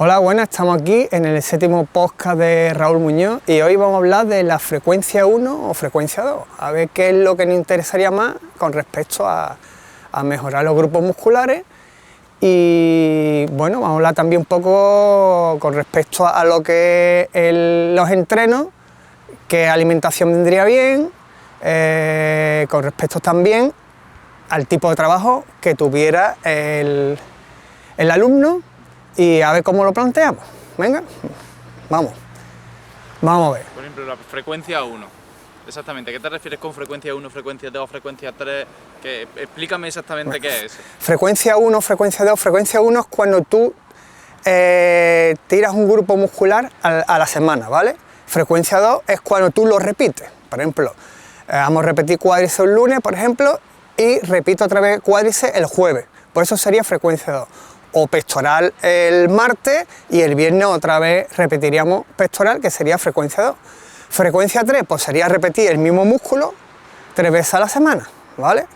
Hola, buenas, estamos aquí en el 7º podcast de Raúl Muñoz y hoy vamos a hablar de la frecuencia 1 o frecuencia 2, a ver qué es lo que nos interesaría más con respecto a mejorar los grupos musculares y bueno, vamos a hablar también un poco con respecto a lo que es los entrenos, qué alimentación vendría bien, con respecto también al tipo de trabajo que tuviera el alumno y a ver cómo lo planteamos. Venga, vamos a ver. Por ejemplo, la frecuencia 1. Exactamente, ¿qué te refieres con frecuencia 1, frecuencia 2, frecuencia 3? Explícame exactamente qué es. Frecuencia 1, frecuencia 2. Frecuencia 1 es cuando tú tiras un grupo muscular a la semana, ¿vale? Frecuencia 2 es cuando tú lo repites. Por ejemplo, vamos a repetir cuádriceps el lunes, por ejemplo, y repito otra vez cuádriceps el jueves. Por eso sería frecuencia 2. O pectoral el martes y el viernes otra vez repetiríamos pectoral, que sería frecuencia 2. Frecuencia 3, pues sería repetir el mismo músculo 3 veces a la semana, ¿vale?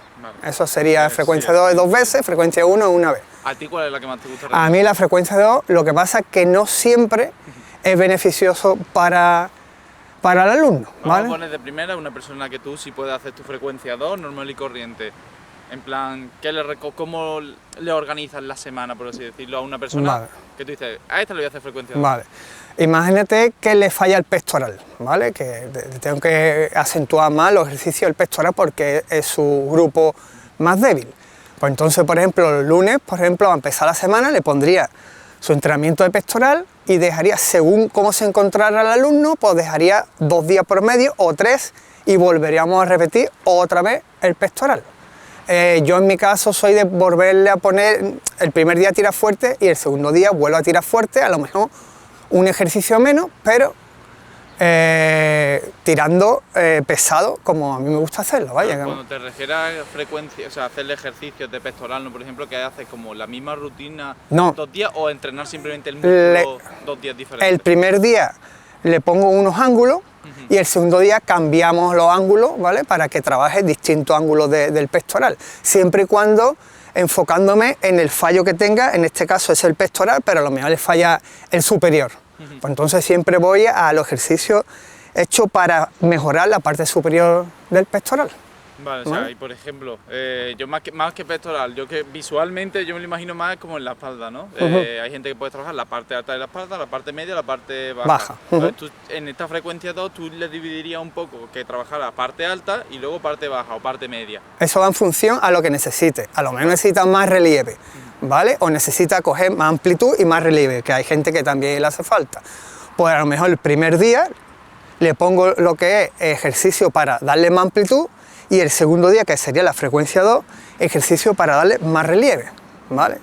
Eso sería frecuencia 2 2 veces, frecuencia 1 una vez. ¿A ti cuál es la que más te gusta? A mí la frecuencia 2, lo que pasa es que no siempre es beneficioso para el alumno, ¿vale? Vamos a poner de primera una persona que tú sí puedes hacer tu frecuencia 2 normal y corriente. En plan, ¿cómo le organizas la semana, por así decirlo, a una persona Vale. que tú dices, a esta le voy a hacer frecuencia 2? Vale. Imagínate que le falla el pectoral, ¿vale? Que tengo que acentuar más los ejercicios del pectoral porque es su grupo más débil. Pues entonces, por ejemplo, el lunes, por ejemplo, a empezar la semana, le pondría su entrenamiento de pectoral y dejaría, según cómo se encontrara el alumno, pues dejaría 2 días por medio o 3 y volveríamos a repetir otra vez el pectoral. Yo en mi caso soy de volverle a poner, el primer día tirar fuerte y el segundo día vuelvo a tirar fuerte, a lo mejor un ejercicio menos, pero tirando pesado como a mí me gusta hacerlo, vaya. Cuando te refieres a frecuencia, o sea, hacerle ejercicios de pectoral, ¿no? Por ejemplo, que haces como la misma rutina 2 días o entrenar simplemente el músculo 2 días diferentes. El primer día le pongo unos ángulos y el segundo día cambiamos los ángulos, ¿vale? Para que trabaje distintos ángulos del pectoral, siempre y cuando enfocándome en el fallo que tenga, en este caso es el pectoral, pero a lo mejor le falla el superior. Pues entonces siempre voy a los ejercicios hechos para mejorar la parte superior del pectoral. Vale, o sea, y por ejemplo, yo más que pectoral, yo que visualmente yo me lo imagino más como en la espalda, ¿no? Hay gente que puede trabajar la parte alta de la espalda, la parte media, la parte baja. Entonces, tú, en esta frecuencia 2 tú le dividirías un poco que trabajar la parte alta y luego parte baja o parte media. Eso va en función a lo que necesite. A lo mejor necesita más relieve, ¿vale? O necesita coger más amplitud y más relieve, que hay gente que también le hace falta. Pues a lo mejor el primer día le pongo lo que es ejercicio para darle más amplitud y el segundo día, que sería la frecuencia 2, ejercicio para darle más relieve, ¿vale?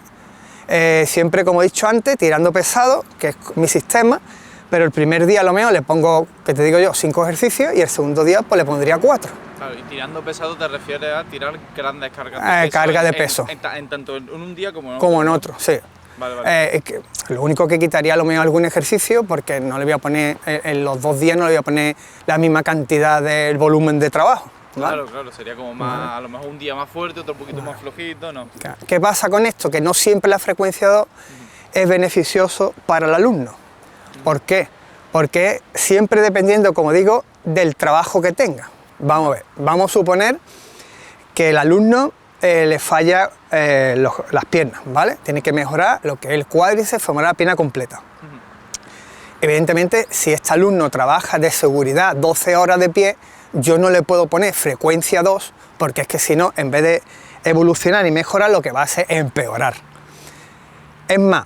Siempre, como he dicho antes, tirando pesado, que es mi sistema, pero el primer día a lo mejor le pongo, que te digo yo, 5 ejercicios y el segundo día pues le pondría 4. Claro, y tirando pesado te refieres a tirar grandes cargas de peso. Carga de peso. En tanto en un día como en otro. Como en otro, sí. Vale. Es que lo único que quitaría a lo mejor algún ejercicio, porque no le voy a poner, en los 2 días no le voy a poner la misma cantidad del volumen de trabajo. ¿Vale? Claro, sería como más, a lo mejor un día más fuerte, otro poquito más flojito, ¿no? ¿Qué pasa con esto? Que no siempre la frecuencia 2 es beneficioso para el alumno. ¿Por qué? Porque siempre dependiendo, como digo, del trabajo que tenga. Vamos a ver, vamos a suponer que el alumno le falla las piernas, ¿vale? Tiene que mejorar lo que es el cuádriceps femoral, la pierna completa. Evidentemente, si este alumno trabaja de seguridad 12 horas de pie, yo no le puedo poner frecuencia 2, porque es que si no, en vez de evolucionar y mejorar, lo que va a hacer es empeorar. Es más,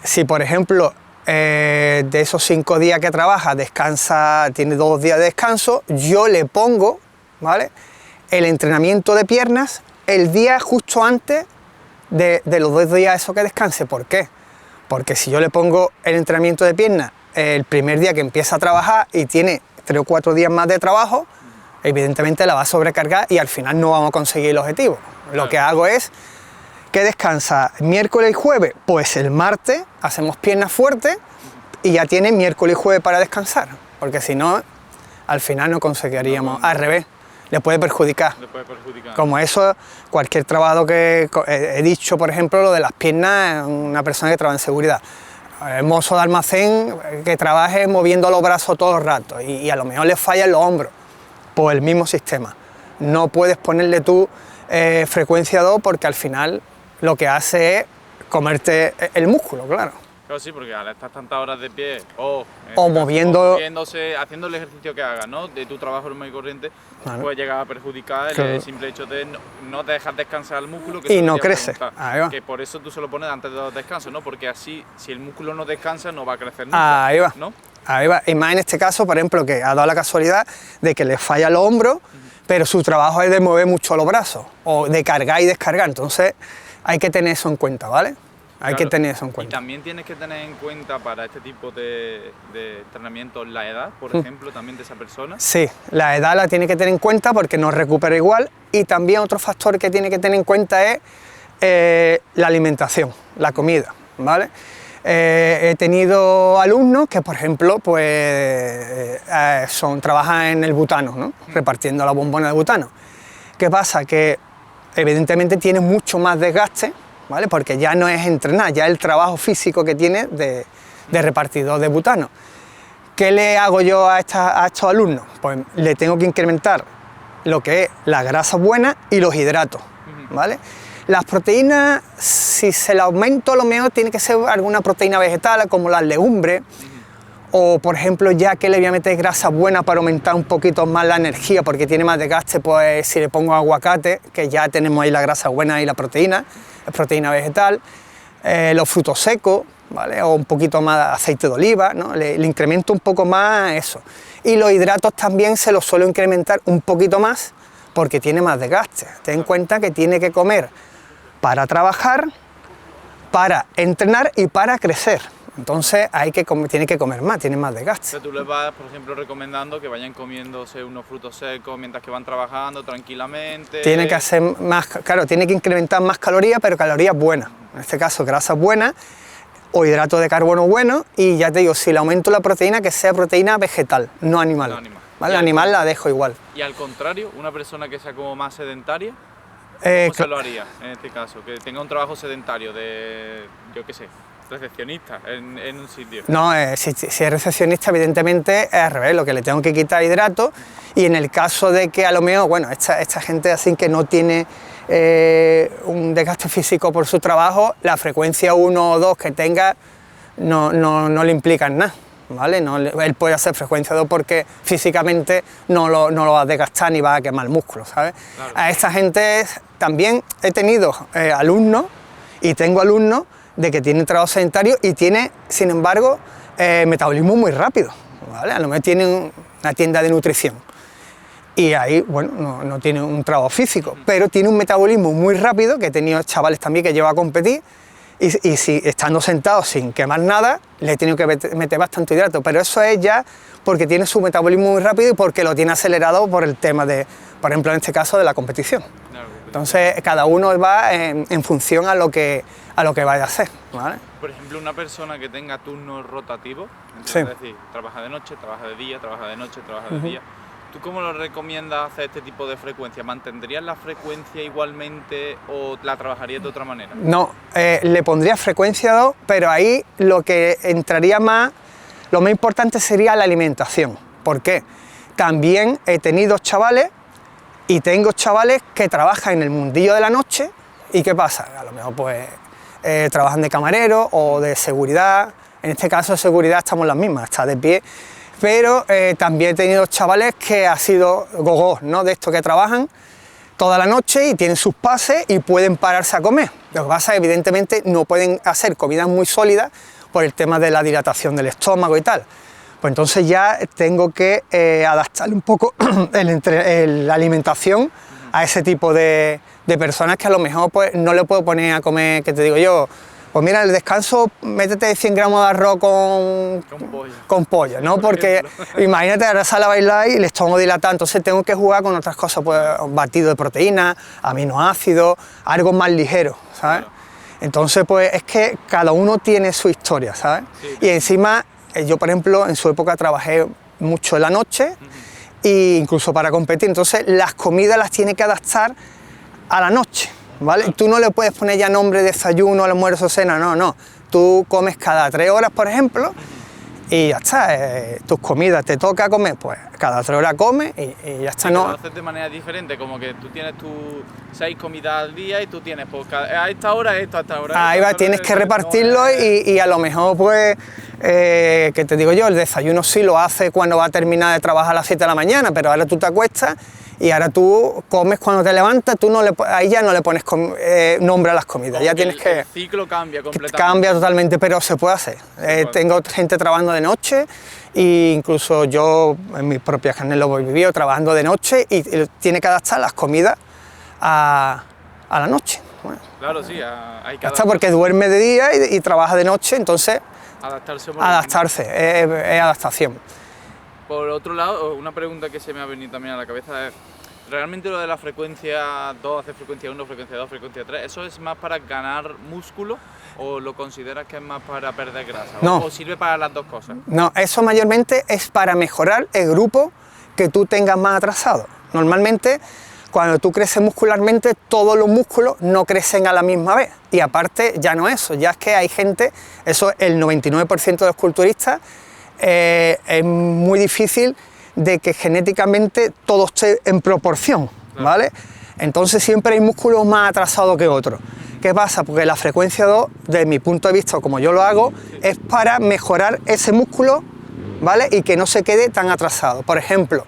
si por ejemplo, de esos 5 días que trabaja, descansa, tiene 2 días de descanso, yo le pongo, ¿vale?, el entrenamiento de piernas el día justo antes de los 2 días eso que descanse. ¿Por qué? Porque si yo le pongo el entrenamiento de piernas el primer día que empieza a trabajar y tiene 3 o 4 días más de trabajo, evidentemente la va a sobrecargar y al final no vamos a conseguir el objetivo. Lo que hago es que descansa miércoles y jueves, pues el martes hacemos piernas fuertes y ya tiene miércoles y jueves para descansar, porque si no, al final no conseguiríamos, al revés, le puede perjudicar. Como eso, cualquier trabajo que he dicho, por ejemplo, lo de las piernas, una persona que trabaja en seguridad. el mozo de almacén que trabaje moviendo los brazos todo el rato y a lo mejor le fallan los hombros, pues el mismo sistema. No puedes ponerle tú frecuencia 2 porque al final lo que hace es comerte el músculo, claro. Claro, sí, porque al estar tantas horas de pie o moviéndose, haciendo el ejercicio que hagas, ¿no? De tu trabajo normal y corriente, claro, puede llegar a perjudicar claro, el simple hecho de no dejar descansar el músculo. Y no crece. Que por eso tú se lo pones antes de los descansos, ¿no? Porque así, si el músculo no descansa, no va a crecer nunca. Ahí va, ¿no? Ahí va. Y más en este caso, por ejemplo, que ha dado la casualidad de que le falla los hombros, pero su trabajo es de mover mucho los brazos, o de cargar y descargar. Entonces, hay que tener eso en cuenta, ¿vale? Hay que tener eso en cuenta. Y también tienes que tener en cuenta para este tipo de entrenamientos la edad, por ejemplo, también de esa persona. Sí, la edad la tiene que tener en cuenta porque no recupera igual, y también otro factor que tiene que tener en cuenta es la alimentación, la comida, ¿vale? He tenido alumnos que, por ejemplo, pues trabajan en el butano, ¿no? Repartiendo la bombona de butano. ¿Qué pasa? Que evidentemente tiene mucho más desgaste, ¿vale? Porque ya no es entrenar, ya el trabajo físico que tiene de repartidor de butano. ¿Qué le hago yo a estos alumnos? Pues le tengo que incrementar lo que es la grasa buena y los hidratos, ¿vale? Las proteínas, si se la aumento, a lo mejor tiene que ser alguna proteína vegetal, como las legumbres, o por ejemplo, ya que le voy a meter grasa buena para aumentar un poquito más la energía, porque tiene más desgaste, pues si le pongo aguacate, que ya tenemos ahí la grasa buena y la proteína, es proteína vegetal, los frutos secos, ¿vale? O un poquito más de aceite de oliva, ¿no? Le incremento un poco más eso. Y los hidratos también se los suelo incrementar un poquito más, porque tiene más desgaste. Ten en cuenta que tiene que comer para trabajar, para entrenar y para crecer. Entonces tiene que comer más, tiene más desgaste. O sea, tú les vas, por ejemplo, recomendando que vayan comiéndose unos frutos secos mientras que van trabajando tranquilamente. Tiene que hacer más, claro, tiene que incrementar más calorías, pero calorías buenas. En este caso, grasas buenas o hidratos de carbono buenos. Y ya te digo, si le aumento la proteína, que sea proteína vegetal, no animal. No animal. ¿Vale? La animal la dejo igual. Y al contrario, una persona que sea como más sedentaria, ¿cómo se lo haría en este caso? Que tenga un trabajo sedentario de, yo qué sé, recepcionista en un sitio. No, si es recepcionista, evidentemente es al revés, lo que le tengo que quitar hidratos, y en el caso de que a lo mejor, bueno, esta gente así que no tiene un desgaste físico por su trabajo, la frecuencia 1 o 2 que tenga no le implica en nada, ¿vale? Él puede hacer frecuencia 2 porque físicamente no lo va a desgastar ni va a quemar músculos, ¿sabes? Claro. A esta gente también he tenido alumnos, y tengo alumnos de que tienen trabajo sedentario y tiene, sin embargo, metabolismo muy rápido, ¿vale? A lo mejor tienen una tienda de nutrición y ahí, bueno, no tiene un trabajo físico, pero tiene un metabolismo muy rápido, que he tenido chavales también que lleva a competir, y si estando sentado sin quemar nada, le he tenido que meter bastante hidrato, pero eso es ya porque tiene su metabolismo muy rápido y porque lo tiene acelerado por el tema de, por ejemplo, en este caso, de la competición. Entonces, cada uno va en función a lo que vaya a hacer, ¿vale? Por ejemplo, una persona que tenga turnos rotativos, sí, es decir, trabaja de noche, trabaja de día, trabaja de noche, trabaja de día. ¿Tú cómo lo recomiendas hacer este tipo de frecuencia? ¿Mantendrías la frecuencia igualmente o la trabajarías de otra manera? No, le pondría frecuencia 2, pero ahí lo que entraría más, lo más importante sería la alimentación. ¿Por qué? También he tenido chavales y tengo chavales que trabajan en el mundillo de la noche, y ¿qué pasa? A lo mejor pues trabajan de camarero o de seguridad. En este caso de seguridad estamos las mismas, está de pie, pero también he tenido chavales que ha sido gogós, ¿no? De estos que trabajan toda la noche y tienen sus pases y pueden pararse a comer. Lo que pasa es que evidentemente no pueden hacer comidas muy sólidas por el tema de la dilatación del estómago y tal. Pues entonces ya tengo que adaptarle un poco la alimentación a ese tipo de personas que a lo mejor pues no le puedo poner a comer, que te digo yo, pues mira, en el descanso métete 100 gramos de arroz con pollo, ¿no? Porque imagínate, ahora sale a bailar y el estómago dilatado, entonces tengo que jugar con otras cosas, pues batido de proteína, aminoácidos, algo más ligero, ¿sabes? Claro. Entonces pues es que cada uno tiene su historia, ¿sabes? Sí. Y encima, yo por ejemplo en su época trabajé mucho en la noche, e incluso para competir, entonces las comidas las tiene que adaptar a la noche, ¿vale? Tú no le puedes poner ya nombre de desayuno, almuerzo, cena, no. tú comes cada 3 horas, por ejemplo, y ya está, tus comidas te toca comer, pues cada 3 horas comes y ya está. Sí, no. lo haces de manera diferente, como que tú tienes tus 6 comidas al día y tú tienes pues, a esta hora esto, a esta hora. Ahí va, tienes que repartirlo y a lo mejor, pues, que te digo yo, el desayuno sí lo hace cuando va a terminar de trabajar a las 7 de la mañana, pero ahora tú te acuestas y ahora tú comes cuando te levantas, tú no le, ahí ya no le pones nombre a las comidas, como ya tienes que... El ciclo cambia completamente. Cambia totalmente, pero se puede hacer. Tengo gente trabajando de noche e incluso yo en mis propias carnes lo he vivido trabajando de noche y tiene que adaptar las comidas a la noche. Bueno, claro, sí, hay que adaptar porque duerme de día y trabaja de noche, entonces adaptarse, es adaptación. Por otro lado, una pregunta que se me ha venido también a la cabeza es, ¿realmente lo de la frecuencia 2, hacer frecuencia 1, frecuencia 2, frecuencia 3, eso es más para ganar músculo o lo consideras que es más para perder grasa? No. ¿O sirve para las dos cosas? No, eso mayormente es para mejorar el grupo que tú tengas más atrasado. Normalmente, cuando tú creces muscularmente, todos los músculos no crecen a la misma vez. Y aparte, ya no eso, ya es que hay gente, eso el 99% de los culturistas, es muy difícil de que genéticamente todo esté en proporción, ¿vale? Entonces siempre hay músculos más atrasados que otros. ¿Qué pasa? Porque la frecuencia 2, desde mi punto de vista, como yo lo hago, es para mejorar ese músculo, ¿vale? Y que no se quede tan atrasado. Por ejemplo,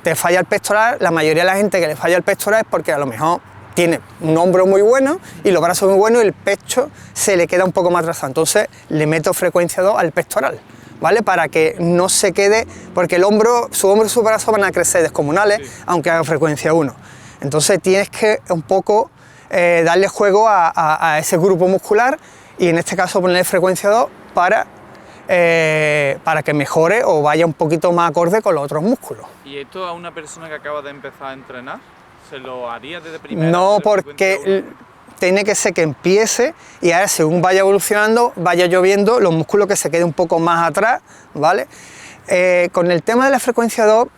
te falla el pectoral, la mayoría de la gente que le falla el pectoral es porque a lo mejor tiene un hombro muy bueno y los brazos muy buenos y el pecho se le queda un poco más atrasado. Entonces le meto frecuencia 2 al pectoral, ¿vale? Para que no se quede, porque su hombro y su brazo van a crecer descomunales, sí, aunque haga frecuencia 1. Entonces tienes que un poco darle juego a ese grupo muscular y en este caso ponerle frecuencia 2 para que mejore o vaya un poquito más acorde con los otros músculos. ¿Y esto a una persona que acaba de empezar a entrenar, se lo haría desde primera? No, porque tiene que ser que empiece y ahora según vaya evolucionando, vaya lloviendo los músculos que se queden un poco más atrás, ¿vale? Con el tema de la frecuencia 2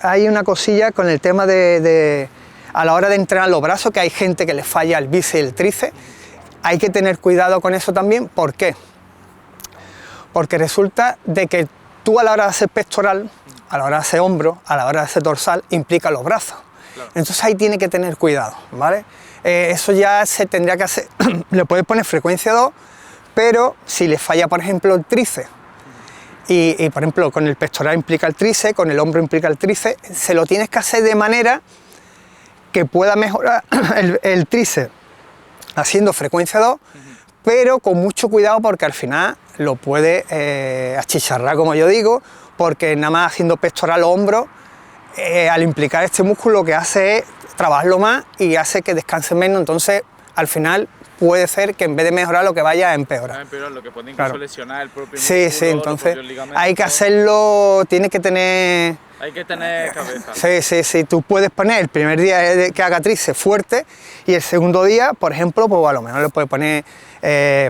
hay una cosilla con el tema a la hora de entrenar los brazos, que hay gente que le falla el bíceps y el tríceps. Hay que tener cuidado con eso también. ¿Por qué? Porque resulta de que tú a la hora de hacer pectoral, a la hora de hacer hombro, a la hora de hacer dorsal, implica los brazos. Claro. Entonces ahí tiene que tener cuidado, ¿vale? Eso ya se tendría que hacer, le puedes poner frecuencia 2, pero si le falla, por ejemplo, el tríceps, y por ejemplo con el pectoral implica el tríceps, con el hombro implica el tríceps, se lo tienes que hacer de manera que pueda mejorar el tríceps haciendo frecuencia 2, pero con mucho cuidado porque al final lo puede achicharrar, como yo digo, porque nada más haciendo pectoral o hombro, al implicar este músculo lo que hace es trabajarlo más y hace que descanse menos, entonces al final puede ser que en vez de mejorar lo que vaya a empeorar. A empeorar, lo que puede incluso lesionar el propio músculo. Sí, entonces hay que hacerlo, tiene que tener... Hay que tener cabeza. Sí, tú puedes poner el primer día que haga tríceps fuerte y el segundo día, por ejemplo, pues a lo mejor le puedes poner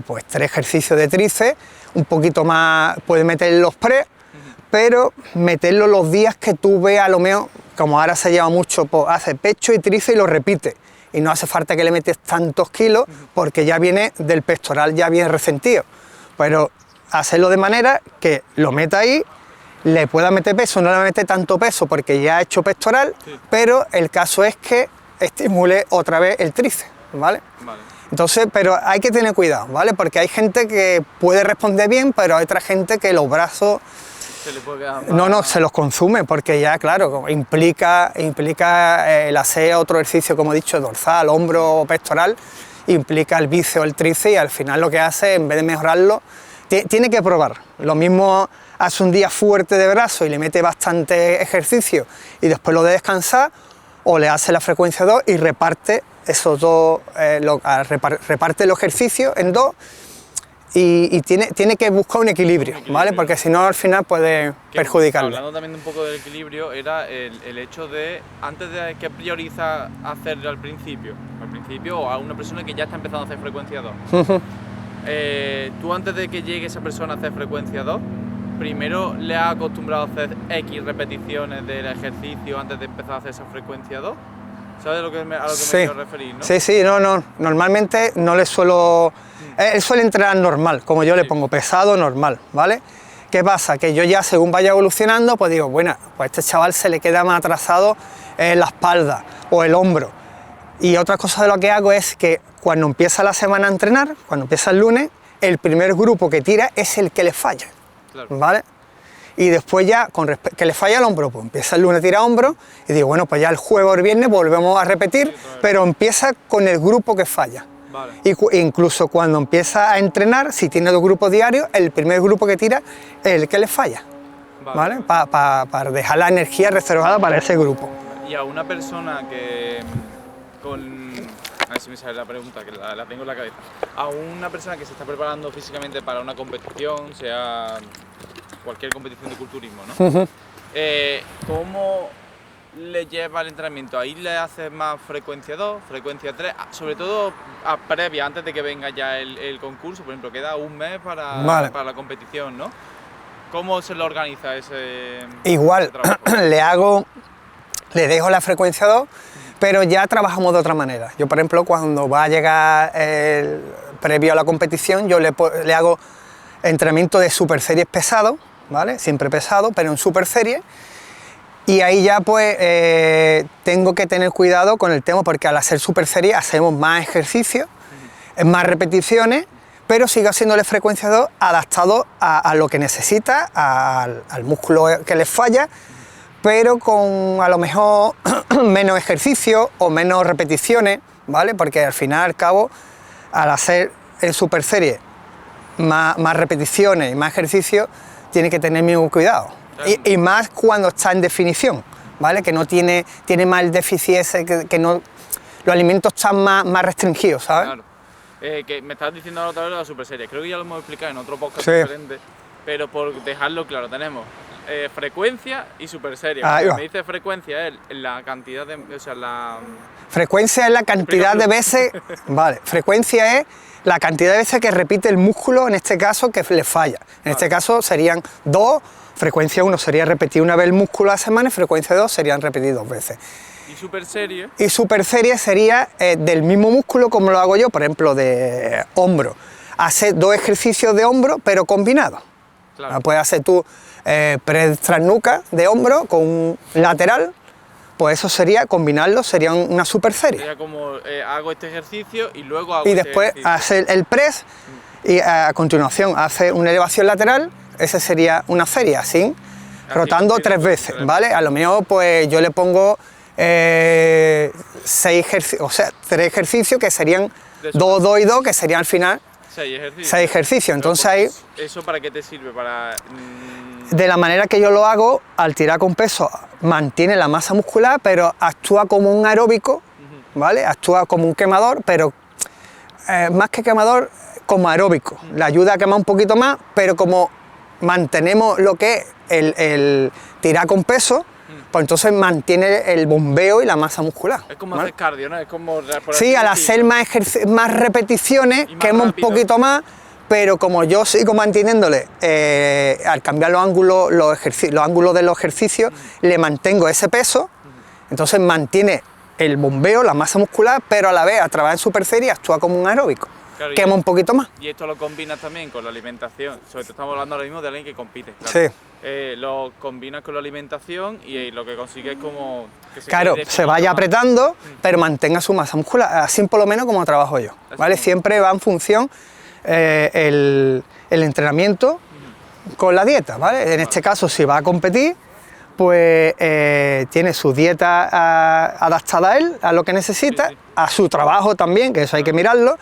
pues 3 ejercicios de tríceps, un poquito más, puedes meter los press, pero meterlo los días que tú veas, a lo mejor, como ahora se lleva mucho, pues hace pecho y tríceps y lo repite. Y no hace falta que le metes tantos kilos porque ya viene del pectoral, ya viene resentido. Pero hacerlo de manera que lo meta ahí, le pueda meter peso, no le mete tanto peso porque ya ha hecho pectoral, sí, pero el caso es que estimule otra vez el tríceps, ¿vale? Entonces, pero hay que tener cuidado, ¿vale? Porque hay gente que puede responder bien, pero hay otra gente que los brazos no se los consume porque ya, claro, implica el hacer otro ejercicio, como he dicho, dorsal, hombro o pectoral, implica el bíceps o el tríceps y al final lo que hace, en vez de mejorarlo, tiene que probar. Lo mismo hace un día fuerte de brazo y le mete bastante ejercicio y después lo de descansar, o le hace la frecuencia 2 y reparte esos dos, reparte los ejercicios en 2 y tiene que buscar un equilibrio, ¿vale? Porque si no al final puede perjudicarlo. Hablando también un poco del equilibrio, era el hecho de, antes de que prioriza hacer al principio o a una persona que ya está empezando a hacer frecuencia 2, tú antes de que llegue esa persona a hacer frecuencia 2, primero le has acostumbrado a hacer X repeticiones del ejercicio antes de empezar a hacer esa frecuencia 2. ¿Sabes a lo que me Sí. quiero referir, no? Sí, sí, no, normalmente no le suelo... Él suele entrenar normal, como yo le pongo, pesado, normal, ¿vale? ¿Qué pasa? Que yo ya según vaya evolucionando, pues digo, bueno, pues a este chaval se le queda más atrasado la espalda o el hombro. Y otra cosa de lo que hago es que cuando empieza la semana a entrenar, cuando empieza el lunes, el primer grupo que tira es el que le falla, Claro. ¿vale? Y después ya, que le falla el hombro, pues empieza el lunes a tirar hombro y digo, bueno, pues ya el jueves o el viernes volvemos a repetir, pero empieza con el grupo que falla. Vale. Incluso cuando empieza a entrenar, si tiene 2 grupos diarios, el primer grupo que tira es el que le falla, ¿vale? Para dejar la energía reservada para ese grupo. Y a una persona que a ver si me sale la pregunta, que la tengo en la cabeza. A una persona que se está preparando físicamente para una competición, sea cualquier competición de culturismo, ¿no? ¿Cómo le lleva el entrenamiento? ¿Ahí le haces más frecuencia 2, frecuencia 3? Sobre todo previa, antes de que venga ya el concurso, por ejemplo, queda un mes para la competición, ¿no? ¿Cómo se lo organiza ese Igual, ese trabajo? le dejo la frecuencia 2, pero ya trabajamos de otra manera. Yo, por ejemplo, cuando va a llegar previo a la competición, yo le hago entrenamiento de super series pesado, ¿vale? Siempre pesado, pero en super serie. Y ahí ya pues tengo que tener cuidado con el tema, porque al hacer super serie hacemos más ejercicios, más repeticiones, pero sigo haciéndole frecuencia 2 adaptado a lo que necesita, al músculo que les falla, pero con a lo mejor menos ejercicio o menos repeticiones, ¿vale? Porque al final, al cabo, al hacer en super serie más repeticiones y más ejercicios, tiene que tener mismo cuidado. Y más cuando está en definición, ¿vale? Que no tiene más el déficit ese, que no, los alimentos están más restringidos, ¿sabes? Claro. Que me estabas diciendo ahora otra vez de la super serie, creo que ya lo hemos explicado en otro podcast Sí. diferente, pero por dejarlo claro, tenemos frecuencia y super serie. Ahí va. Me dice frecuencia es la cantidad de, o sea, la... Frecuencia es la cantidad de veces, vale, frecuencia es la cantidad de veces que repite el músculo, en este caso, que le falla. En este caso serían 2, frecuencia 1 sería repetir una vez el músculo a la semana, y frecuencia 2 serían repetir 2 veces. ¿Y super serie? Y super serie sería del mismo músculo, como lo hago yo, por ejemplo, de hombro. Hacer 2 ejercicios de hombro, pero combinados. Claro. Puedes hacer tú press tras nuca de hombro con un lateral, pues eso sería, combinarlo, sería una super serie. Sería como hago este ejercicio y luego hago Y este después ejercicio. hacer el press y a continuación hacer una elevación lateral, esa sería una serie, así rotando 3 veces, ¿vale? A lo mejor pues yo le pongo 6 ejercicios, o sea, 3 ejercicios que serían 2, 2 y 2, que serían al final 6 ejercicios. 6 ejercicios. Entonces ahí, ¿Eso para qué te sirve? Para... de la manera que yo lo hago, al tirar con peso, mantiene la masa muscular, pero actúa como un aeróbico, ¿vale? Actúa como un quemador, pero más que quemador, como aeróbico. Le ayuda a quemar un poquito más, pero como mantenemos lo que es el tirar con peso, pues entonces mantiene el bombeo y la masa muscular. Es como ¿vale? hacer cardio, ¿no? Es como... Sí, al hacer más repeticiones, más quema un rápido. poquito más, pero como yo sigo manteniéndole, al cambiar los ángulos de los ejercicios, le mantengo ese peso, entonces mantiene el bombeo, la masa muscular, pero a la vez, a través de super serie, actúa como un aeróbico. Claro, Quema un poquito más. Y esto lo combinas también con la alimentación. Sobre todo estamos hablando ahora mismo de alguien que compite. Claro. Sí. Lo combinas con la alimentación y lo que consigues es como... Que Claro, quede se vaya más. apretando, pero mantenga su masa muscular, así por lo menos como trabajo yo, ¿vale? Siempre va en función el entrenamiento con la dieta, ¿vale? En este caso, si va a competir, pues tiene su dieta adaptada a él, a lo que necesita, Sí. a su trabajo también, que eso hay que mirarlo,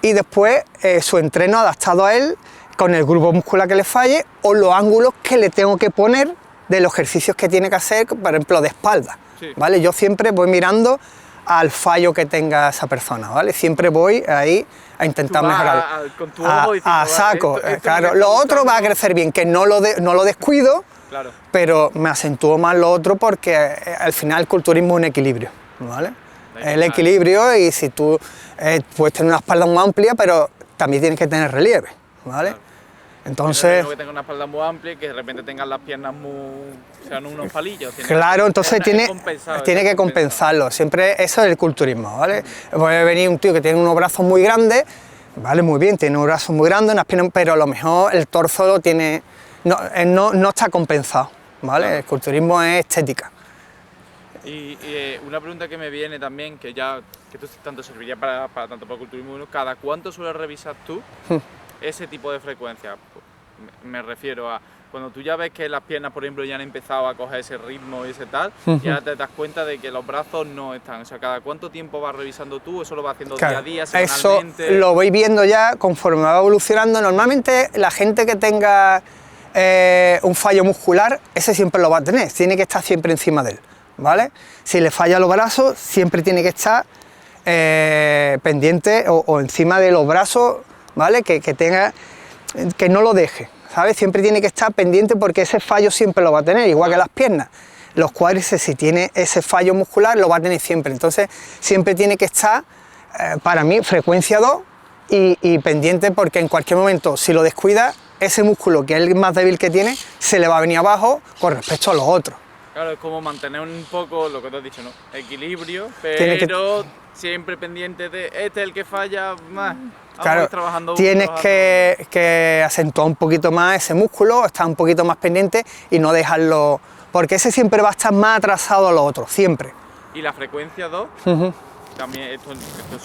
y después su entreno adaptado a él con el grupo muscular que le falle o los ángulos que le tengo que poner de los ejercicios que tiene que hacer, por ejemplo, de espalda, Sí. ¿vale? Yo siempre voy mirando al fallo que tenga esa persona, ¿vale? Siempre voy ahí a intentar Tú vas mejorar. con tu ojo diciendo, A vale, saco, esto claro. me está Lo otro va a gustando. crecer bien, que no lo descuido, Claro. pero me acentúo más lo otro porque al final el culturismo es un equilibrio, ¿vale? El equilibrio, y si tú puedes tener una espalda muy amplia, pero también tienes que tener relieve, ¿vale? Claro. Entonces, que tenga una espalda muy amplia y que de repente tengan las piernas sean unos palillos. Claro, entonces tiene que compensarlo. Siempre eso es el culturismo, ¿vale? Puede venir un tío que tiene unos brazos muy grandes, vale, muy bien, tiene unos brazos muy grandes, unas piernas, pero a lo mejor el torso lo tiene, no está compensado, ¿vale? Claro. El culturismo es estética. Y una pregunta que me viene también, que esto tanto serviría para tanto para el culturismo, ¿cada cuánto sueles revisar tú ese tipo de frecuencia? Me refiero a cuando tú ya ves que las piernas, por ejemplo, ya han empezado a coger ese ritmo y ese tal, y ahora te das cuenta de que los brazos no están. O sea, ¿cada cuánto tiempo vas revisando tú? ¿Eso lo vas haciendo día a día, semanalmente? Eso lo voy viendo ya conforme va evolucionando. Normalmente la gente que tenga un fallo muscular, ese siempre lo va a tener, tiene que estar siempre encima de él, ¿vale? Si le falla los brazos, siempre tiene que estar pendiente o encima de los brazos, ¿vale? Que no lo deje, ¿sabes? Siempre tiene que estar pendiente porque ese fallo siempre lo va a tener, igual que las piernas. Los cuádriceps, si tiene ese fallo muscular, lo va a tener siempre. Entonces, siempre tiene que estar, para mí, frecuencia 2 y pendiente, porque en cualquier momento, si lo descuida, ese músculo, que es el más débil que tiene, se le va a venir abajo con respecto a los otros. Claro, es como mantener un poco lo que te has dicho, ¿no? Equilibrio, pero siempre pendiente de este es el que falla más. Claro, tienes que acentuar un poquito más ese músculo, estar un poquito más pendiente y no dejarlo, porque ese siempre va a estar más atrasado a los otros, siempre. ¿Y la frecuencia 2? También esto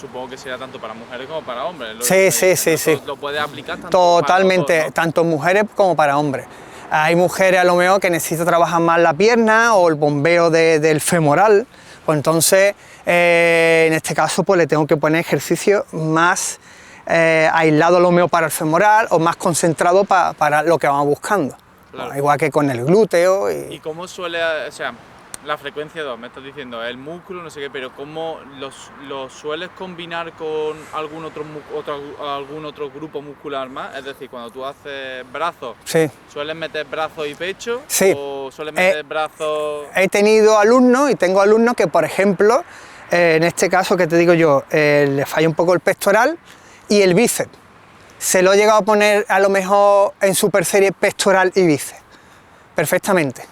supongo que será tanto para mujeres como para hombres. Sí. ¿Lo puedes aplicar tanto totalmente, para todos, ¿no? Tanto mujeres como para hombres. Hay mujeres a lo mejor que necesitan trabajar más la pierna o el bombeo del femoral, pues entonces en este caso pues le tengo que poner ejercicio más aislado lo mío para el femoral o más concentrado para lo que vamos buscando. Claro. Igual que con el glúteo. ¿Y cómo suele, o sea, la frecuencia 2, me estás diciendo, el músculo, no sé qué, pero cómo los sueles combinar con algún otro grupo muscular más? Es decir, cuando tú haces brazos, ¿sueles meter brazos y pecho? Sí. ¿O sueles meter brazos? He tenido alumnos y tengo alumnos que, por ejemplo, en este caso que te digo yo, le falla un poco el pectoral y el bíceps. Se lo he llegado a poner a lo mejor en super serie pectoral y bíceps, perfectamente.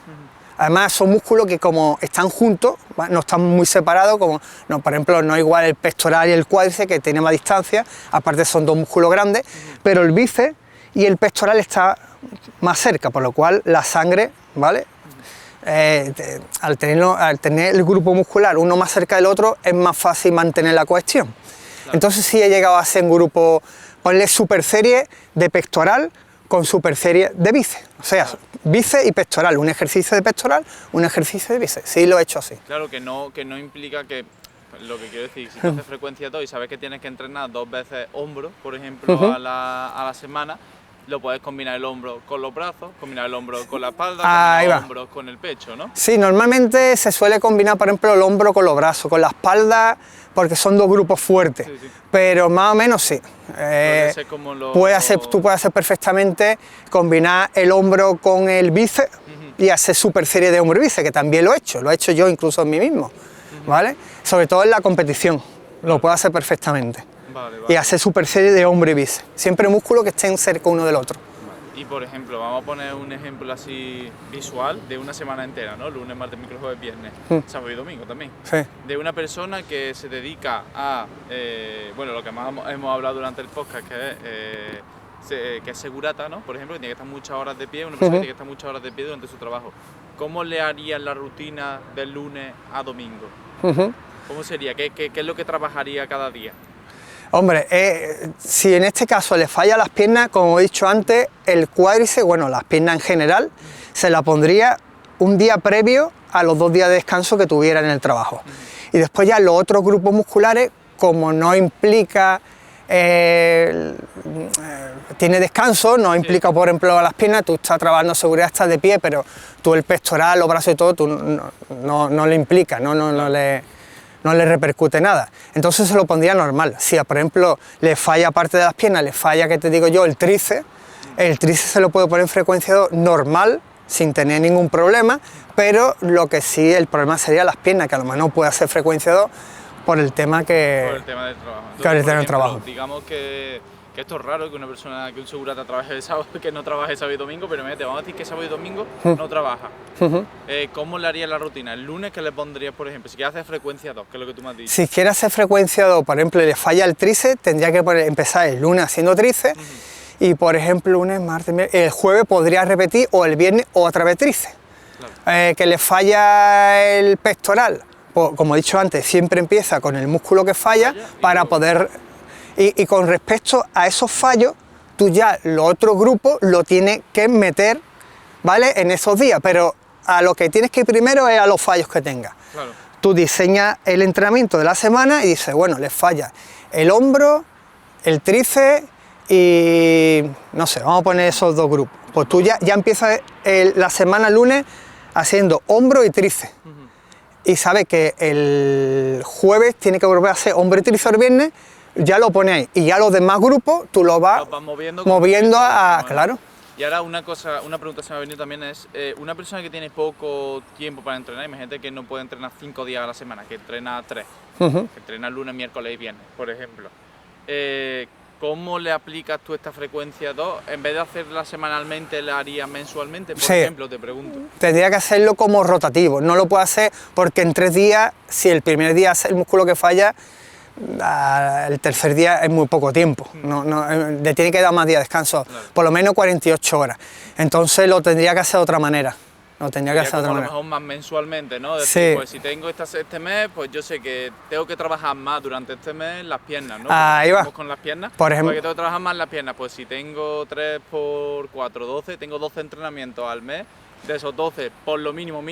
Además son músculos que como están juntos, no están muy separados, como no, por ejemplo no es igual el pectoral y el cuádriceps que tiene más distancia, aparte son dos músculos grandes, pero el bíceps y el pectoral está más cerca, por lo cual la sangre, ¿vale? Al tener el grupo muscular uno más cerca del otro es más fácil mantener la cohesión. Claro. Entonces sí he llegado a hacer un grupo, ponle super serie de pectoral con super serie de bíceps, o sea, bíceps y pectoral, un ejercicio de pectoral, un ejercicio de bíceps, sí lo he hecho así. Claro, que no implica que, lo que quiero decir, si tú haces frecuencia 2 y sabes que tienes que entrenar 2 veces hombro, por ejemplo, a la semana, lo puedes combinar el hombro con los brazos, combinar el hombro con la espalda, combinar el hombro con el pecho, ¿no? Sí, normalmente se suele combinar, por ejemplo, el hombro con los brazos, con la espalda, porque son dos grupos fuertes, pero más o menos sí. Tú puedes hacer perfectamente combinar el hombro con el bíceps y hacer super serie de hombro y bíceps, que también lo he hecho yo incluso en mí mismo, ¿vale? Sobre todo en la competición, lo puedo hacer perfectamente. Vale. Y hacer super serie de hombro y bíceps, siempre músculos que estén cerca uno del otro. Y por ejemplo, vamos a poner un ejemplo así visual de una semana entera, ¿no? Lunes, martes, miércoles, jueves, viernes, sábado y domingo también. Sí. De una persona que se dedica a, bueno, lo que más hemos hablado durante el podcast, que es segurata, ¿no? Por ejemplo, que tiene que estar muchas horas de pie, una persona que tiene que estar muchas horas de pie durante su trabajo. ¿Cómo le harían la rutina del lunes a domingo? ¿Cómo sería? ¿Qué es lo que trabajaría cada día? Hombre, si en este caso le falla las piernas, como he dicho antes, el cuádriceps, bueno, las piernas en general, se la pondría un día previo a los 2 días de descanso que tuviera en el trabajo. Y después ya los otros grupos musculares, como no implica, tiene descanso, no implica, por ejemplo, las piernas, tú estás trabajando seguridad, estás de pie, pero tú el pectoral, los brazos y todo, tú no le implica, no le repercute nada. Entonces se lo pondría normal. Si, por ejemplo, le falla parte de las piernas, le falla, que te digo yo, el tríceps se lo puedo poner en frecuencia 2 normal, sin tener ningún problema, pero lo que sí, el problema sería las piernas, que a lo mejor no puede hacer frecuencia 2 por el tema que... Por el tema del trabajo. Entonces, por el tema del trabajo. Digamos que Que esto es raro, que una persona, que un segurata trabaje de sábado, que no trabaje sábado y domingo, pero mira, te vamos a decir que sábado y domingo no trabaja. ¿Cómo le harías la rutina? El lunes, ¿qué le pondrías, por ejemplo? Si quieres hacer frecuencia 2, que es lo que tú me has dicho. Si quieres hacer frecuencia 2, por ejemplo, le falla el tríceps, tendría que empezar el lunes haciendo tríceps, y por ejemplo, lunes, martes, el jueves podría repetir, o el viernes otra vez tríceps. Claro. Que le falla el pectoral, pues, como he dicho antes, siempre empieza con el músculo que falla para poder... Y con respecto a esos fallos, tú ya los otros grupos lo tienes que meter, ¿vale?, en esos días, pero a lo que tienes que ir primero es a los fallos que tengas. Claro. Tú diseñas el entrenamiento de la semana y dices, bueno, les falla el hombro, el tríceps y no sé, vamos a poner esos dos grupos. Pues tú ya empiezas la semana lunes haciendo hombro y tríceps. Y sabes que el jueves tiene que volver a hacer hombro y tríceps el viernes, ya lo pones ahí. Y ya los demás grupos tú los vas moviendo a... Claro. Y ahora una pregunta que se me ha venido también es, una persona que tiene poco tiempo para entrenar, imagínate que no puede entrenar 5 días a la semana, que entrena 3, que entrena lunes, miércoles y viernes, por ejemplo. ¿Cómo le aplicas tú esta frecuencia 2? En vez de hacerla semanalmente, ¿la harías mensualmente? Por ejemplo, te pregunto. Tendría que hacerlo como rotativo, no lo puedo hacer porque en 3 días, si el primer día es el músculo que falla, el tercer día es muy poco tiempo, le tiene que dar más días de descanso, claro, por lo menos 48 horas, entonces lo tendría que hacer de otra manera. Lo tendría que hacer de otra manera. A lo mejor más mensualmente, ¿no? Decir, sí. Pues si tengo este mes, pues yo sé que tengo que trabajar más durante este mes las piernas, ¿no? Ahí va. Con las piernas, por ejemplo. Porque tengo que trabajar más las piernas, pues si tengo 3 por 4, 12, tengo 12 entrenamientos al mes. De esos 12, por lo mínimo,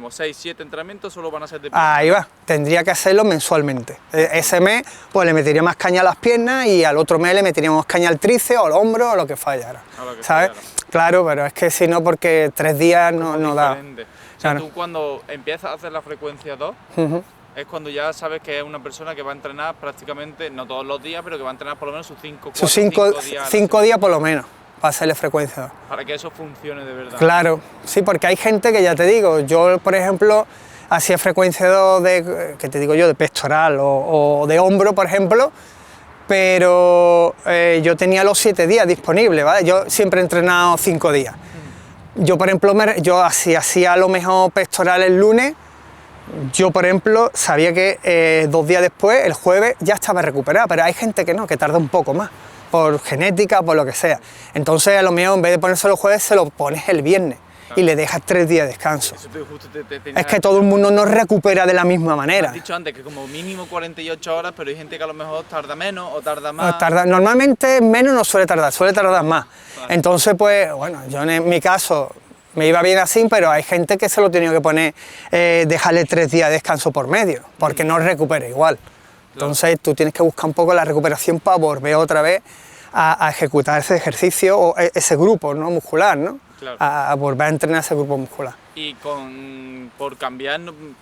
6, 7 entrenamientos solo van a ser de piernas. Ahí va, tendría que hacerlo mensualmente. Ese mes pues le metería más caña a las piernas y al otro mes le meteríamos caña al tríceps o al hombro o lo que fallara. ¿Sabes? Claro, pero es que si no, porque 3 días no da. O sea, tú cuando empiezas a hacer la frecuencia 2, es cuando ya sabes que es una persona que va a entrenar prácticamente, no todos los días, pero que va a entrenar por lo menos sus 5 días. 5 días por lo menos. Para hacerle frecuencia 2. Para que eso funcione de verdad. Claro, sí, porque hay gente que ya te digo, yo por ejemplo hacía frecuencia 2 de, que te digo yo, de pectoral o de hombro, por ejemplo, pero yo tenía los 7 días disponibles, ¿vale? Yo siempre he entrenado 5 días. Yo por ejemplo, yo hacía a lo mejor pectoral el lunes, yo por ejemplo sabía que 2 días después, el jueves, ya estaba recuperado, pero hay gente que no, que tarda un poco más, por genética, por lo que sea. Entonces a lo mejor en vez de ponérselo el jueves, se lo pones el viernes, claro, y le dejas 3 días de descanso. Es que todo el mundo no recupera de la misma manera. Has dicho antes que como mínimo 48 horas, pero hay gente que a lo mejor tarda menos o tarda más. Normalmente menos no suele tardar más. Claro. Entonces pues bueno, yo en mi caso me iba bien así, pero hay gente que se lo tenía que poner, dejarle 3 días de descanso por medio, porque no recupera igual. Entonces tú tienes que buscar un poco la recuperación para volver otra vez a ejecutar ese ejercicio o ese grupo, ¿no?, muscular, ¿no? Claro. A volver a entrenar ese grupo muscular. Y por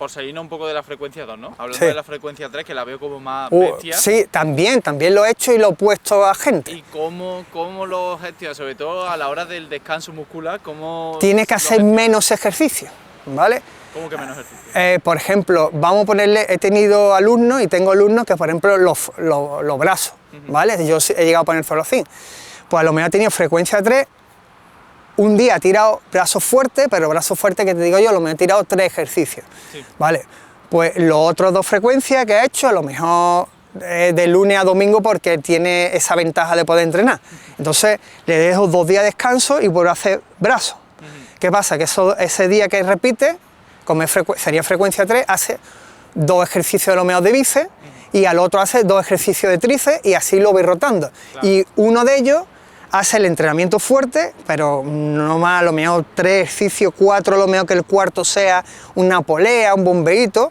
salirnos un poco de la frecuencia 2, ¿no? Hablando de la frecuencia 3, que la veo como más bestia. Sí, también lo he hecho y lo he puesto a gente. ¿Y cómo lo gestionas? Sobre todo a la hora del descanso muscular, ¿cómo...? Tienes que hacer menos ejercicio, ¿vale? ¿Cómo que menos ejercicio? Por ejemplo, vamos a ponerle, he tenido alumnos y tengo alumnos que, por ejemplo, los brazos, ¿vale? Yo he llegado a poner Forlocin. Pues a lo mejor he tenido frecuencia 3, un día he tirado brazos fuertes, pero brazos fuertes que te digo yo, a lo mejor he tirado 3 ejercicios, ¿vale? Pues los otros 2 frecuencias que he hecho, a lo mejor de lunes a domingo porque tiene esa ventaja de poder entrenar. Entonces le dejo 2 días de descanso y vuelvo a hacer brazos. ¿Qué pasa? Que ese día que repite, como sería frecuencia 3, hace 2 ejercicios de lo mejor de bíceps y al otro hace 2 ejercicios de tríceps y así lo voy rotando. Claro. Y uno de ellos hace el entrenamiento fuerte, pero no más, a lo mejor 3 ejercicios, 4, a lo mejor que el cuarto sea una polea, un bombeíto,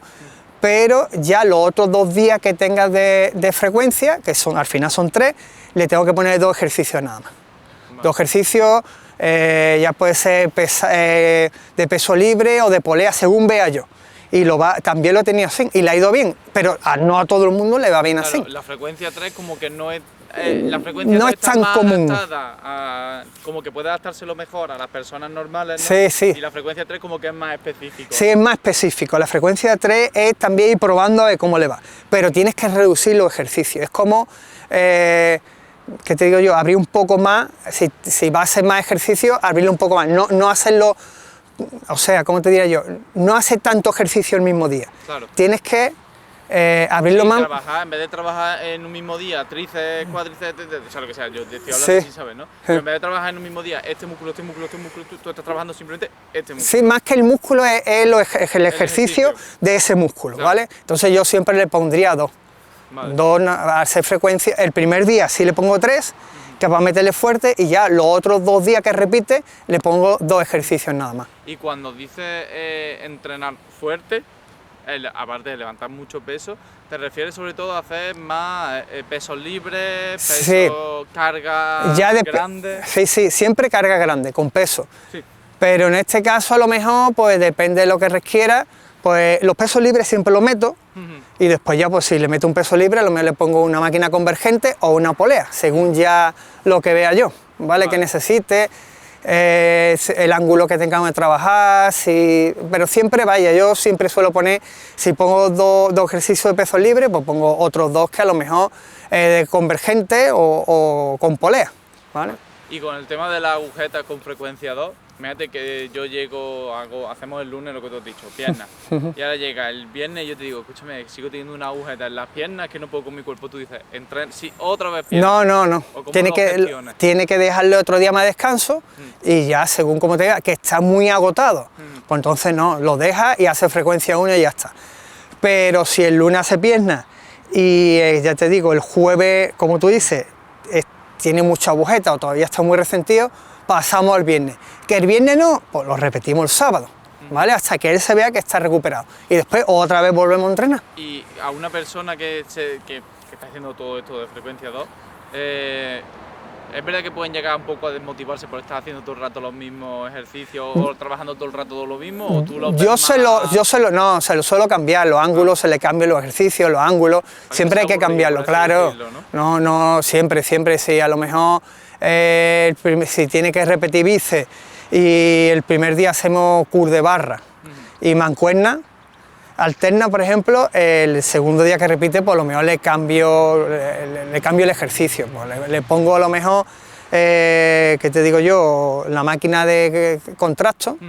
pero ya los otros 2 días que tengas de frecuencia, que al final son 3, le tengo que poner 2 ejercicios nada más. Vale. 2 ejercicios, ya puede ser de peso libre o de polea, según vea yo. Y también lo he tenido así, y le ha ido bien, pero no a todo el mundo le va bien, claro, así. La frecuencia 3 como que no es... la frecuencia no 3 es tan común. Como que puede adaptárselo mejor a las personas normales, ¿no? Sí, sí. Y la frecuencia 3 como que es más específico. Sí, es más específico. La frecuencia 3 es también ir probando a ver cómo le va, pero tienes que reducir los ejercicios. Es como ¿qué te digo yo? Abrir un poco más, si va a hacer más ejercicio, abrirlo un poco más, no hacerlo, o sea, ¿cómo te diría yo? No hacer tanto ejercicio el mismo día. Claro. Tienes que abrirlo más. En vez de trabajar en un mismo día, tríceps, cuádriceps, o sea, lo que sea, yo te estoy hablando sin saber, ¿no? Pero en vez de trabajar en un mismo día, este músculo, tú estás trabajando simplemente este músculo. Sí, más que el músculo es el ejercicio de ese músculo, claro. ¿Vale? Entonces yo siempre le pondría 2. Vale. 2 a hacer frecuencia. El primer día sí le pongo 3, que para meterle fuerte, y ya los otros 2 días que repite, le pongo 2 ejercicios nada más. Y cuando dices entrenar fuerte, aparte de levantar mucho peso, ¿te refieres sobre todo a hacer más pesos libres, pesos, carga grande? Sí, siempre carga grande, con peso. Sí. Pero en este caso a lo mejor, pues depende de lo que requiera, pues los pesos libres siempre los meto, y después ya pues si le meto un peso libre, a lo mejor le pongo una máquina convergente o una polea, según ya lo que vea yo, ¿vale? Que necesite, el ángulo que tengamos de trabajar, pero siempre, vaya, yo siempre suelo poner, si pongo dos ejercicios de peso libre, pues pongo otros 2 que a lo mejor de convergente o con polea, ¿vale? Y con el tema de la agujeta con frecuencia 2, fíjate que yo llego, hacemos el lunes lo que tú has dicho, piernas, y ahora llega el viernes y yo te digo, escúchame, sigo teniendo una agujeta en las piernas que no puedo con mi cuerpo, tú dices, sí, otra vez piernas. No, tiene que dejarle otro día más de descanso y ya según como te diga, que está muy agotado, pues entonces no, lo deja y hace frecuencia 1 y ya está. Pero si el lunes hace piernas y ya te digo, el jueves, como tú dices, tiene mucha agujeta o todavía está muy resentido, pasamos al viernes. Que el viernes no, pues lo repetimos el sábado, ¿vale? Hasta que él se vea que está recuperado. Y después otra vez volvemos a entrenar. Y a una persona que está haciendo todo esto de frecuencia 2, es verdad que pueden llegar un poco a desmotivarse por estar haciendo todo el rato los mismos ejercicios o trabajando todo el rato todo lo mismo, o tú lo se lo suelo cambiar, los ángulos, se le cambian los ejercicios, los ángulos, siempre hay que cambiarlo, claro. Decirlo, ¿no? Siempre, sí, a lo mejor si tiene que repetir bíceps y el primer día hacemos curl de barra y mancuerna alterna, por ejemplo, el segundo día que repite, pues a lo mejor le cambio el ejercicio, pues le pongo a lo mejor, ¿qué te digo yo? La máquina de contrasto,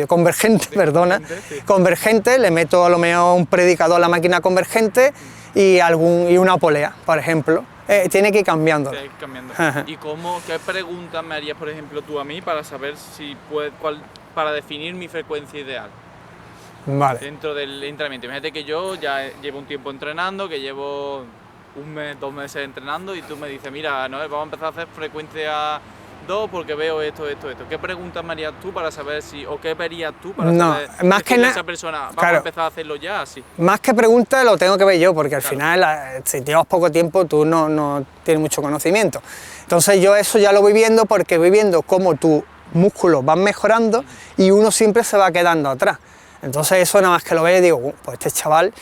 convergente, perdona, convergente, le meto a lo mejor un predicador a la máquina convergente y una polea, por ejemplo. Tiene que ir cambiando. ¿Y qué preguntas me harías, por ejemplo, tú a mí para saber para definir mi frecuencia ideal? Vale. Dentro del entrenamiento. Imagínate que yo ya llevo un tiempo entrenando, que llevo 1 mes, 2 meses entrenando y tú me dices, mira, no, vamos a empezar a hacer frecuencia 2 porque veo esto. ¿Qué preguntas me harías tú para saber o qué verías tú para saber más que esa persona vamos a empezar a hacerlo ya así? Más que preguntas lo tengo que ver yo, porque al final, si llevas poco tiempo, tú no tienes mucho conocimiento. Entonces yo eso ya lo voy viendo porque voy viendo cómo tus músculos van mejorando y uno siempre se va quedando atrás. Entonces eso nada más que lo veo y digo, pues este chaval,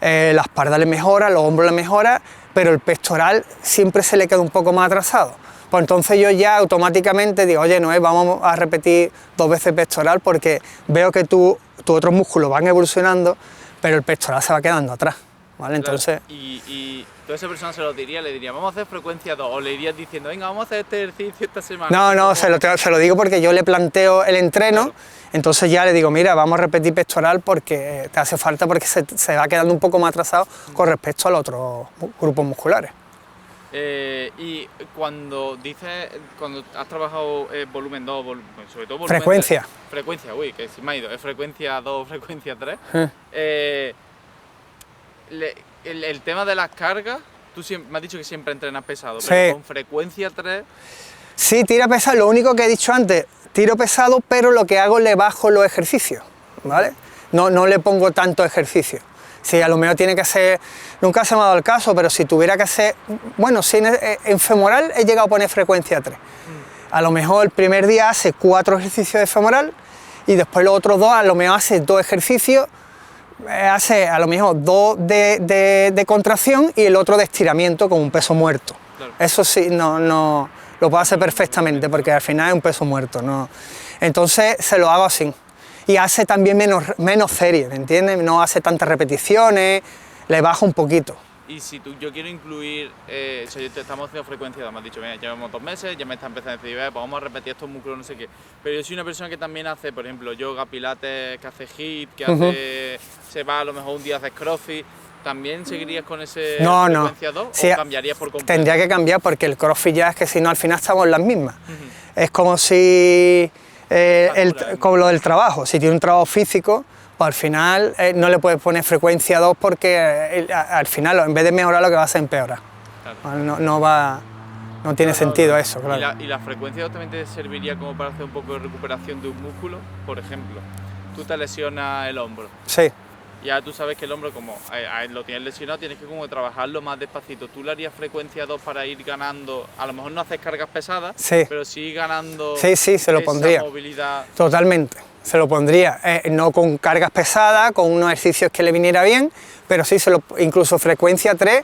la espalda le mejora, los hombros le mejora, pero el pectoral siempre se le queda un poco más atrasado. Pues entonces yo ya automáticamente digo, oye, Noé, vamos a repetir 2 veces pectoral porque veo que tus otros músculos van evolucionando, pero el pectoral se va quedando atrás, ¿vale? Claro. Entonces... Y toda esa persona le diría, vamos a hacer frecuencia 2, o le irías diciendo, venga, vamos a hacer este ejercicio esta semana. No, se lo digo porque yo le planteo el entreno, claro. Entonces ya le digo, mira, vamos a repetir pectoral porque te hace falta, porque se va quedando un poco más atrasado con respecto a los otros grupos musculares. Y cuando has trabajado volumen 2, sobre todo volumen frecuencia. 3, frecuencia, que si me ha ido, es frecuencia 2, frecuencia 3. El tema de las cargas, tú me has dicho que siempre entrenas pesado, pero con frecuencia 3... Sí, tira pesado, lo único que he dicho antes, tiro pesado, pero lo que hago le bajo los ejercicios, ¿vale? No le pongo tanto ejercicio. Si a lo mejor tiene que ser, nunca se me ha dado el caso, pero si tuviera que hacer, bueno, si en femoral he llegado a poner frecuencia 3. A lo mejor el primer día hace 4 ejercicios de femoral y después los otros 2 a lo mejor hace 2 ejercicios, hace a lo mejor 2 de contracción y el otro de estiramiento con un peso muerto. Claro. Eso sí, no lo puedo hacer perfectamente porque al final es un peso muerto, ¿no? Entonces se lo hago así. Y hace también menos series, ¿me entiendes? No hace tantas repeticiones, le bajo un poquito. Y si yo quiero incluir, o sea, estamos haciendo frecuencia 2, me has dicho, mira, llevamos 2 meses, ya me está empezando a decir, pues vamos a repetir estos músculos, no sé qué. Pero yo soy una persona que también hace, por ejemplo, yoga, pilates, que hace HIIT, que hace, se va a lo mejor un día a hacer crossfit. ¿También seguirías con ese frecuencia 2 sí, o cambiarías por completo? Tendría que cambiar porque el crossfit ya es que si no al final estamos en las mismas. Es como si, como lo del trabajo, si tiene un trabajo físico, pues al final no le puedes poner frecuencia 2 porque al final en vez de mejorar lo que va a hacer empeorar. Claro. No tiene sentido eso, claro. ¿Y la frecuencia 2 también te serviría como para hacer un poco de recuperación de un músculo? Por ejemplo, tú te lesionas el hombro. Sí. Ya tú sabes que el hombro, como lo tienes lesionado, tienes que como trabajarlo más despacito. ¿Tú le harías frecuencia 2 para ir ganando? A lo mejor no haces cargas pesadas, sí, pero sí ganando se lo pondría. Movilidad. Totalmente, se lo pondría. No con cargas pesadas, con unos ejercicios que le viniera bien, pero sí, incluso frecuencia 3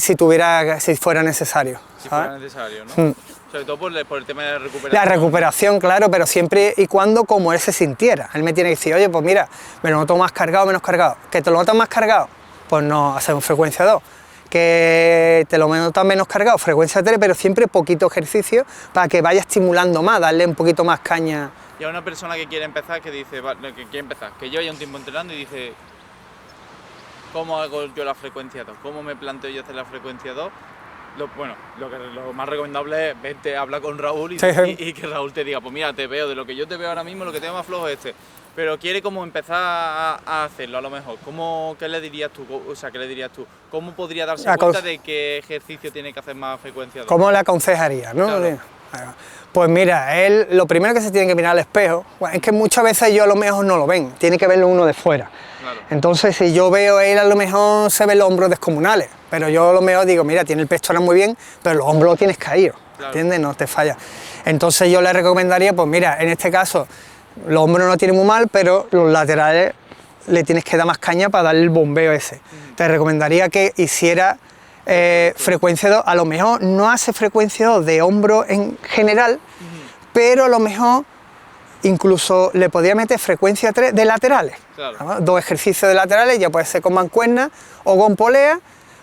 si fuera necesario. Si fuera necesario, ¿no? Sobre todo por el tema de la recuperación. La recuperación, claro, pero siempre y cuando como él se sintiera. Él me tiene que decir, oye, pues mira, me lo noto más cargado, menos cargado. ¿Que te lo notas más cargado? Pues no, hacemos frecuencia 2. ¿Que te lo notas menos cargado? Frecuencia 3, pero siempre poquito ejercicio para que vaya estimulando más, darle un poquito más caña. Y a una persona que quiere empezar, que lleva ya un tiempo entrenando y dice, ¿cómo hago yo la frecuencia 2? ¿Cómo me planteo yo hacer la frecuencia 2? Lo más recomendable es vente, habla con Raúl y que Raúl te diga, pues mira, te veo, de lo que yo te veo ahora mismo, lo que tengo más flojo es este. Pero quiere como empezar a hacerlo a lo mejor. ¿Qué le dirías tú? O sea, ¿qué le dirías tú? ¿Cómo podría darse cuenta de qué ejercicio tiene que hacer más frecuencia 2? ¿Cómo le aconsejaría, no? Claro. Pues mira, lo primero que se tiene que mirar al espejo, es que muchas veces yo a lo mejor no lo ven, tiene que verlo uno de fuera. Claro. Entonces, si yo veo él, a lo mejor se ven los hombros descomunales, pero yo a lo mejor digo, mira, tiene el pectoral muy bien, pero los hombros los tienes caídos, claro. ¿Entiendes? No te falla. Entonces yo le recomendaría, pues mira, en este caso, los hombros no tienen muy mal, pero los laterales le tienes que dar más caña para darle el bombeo ese. Te recomendaría que hiciera frecuencia 2, a lo mejor no hace frecuencia 2 de hombro en general, pero a lo mejor incluso le podría meter frecuencia 3 de laterales. Claro. 2 ejercicios de laterales, ya puede ser con mancuerna o con polea,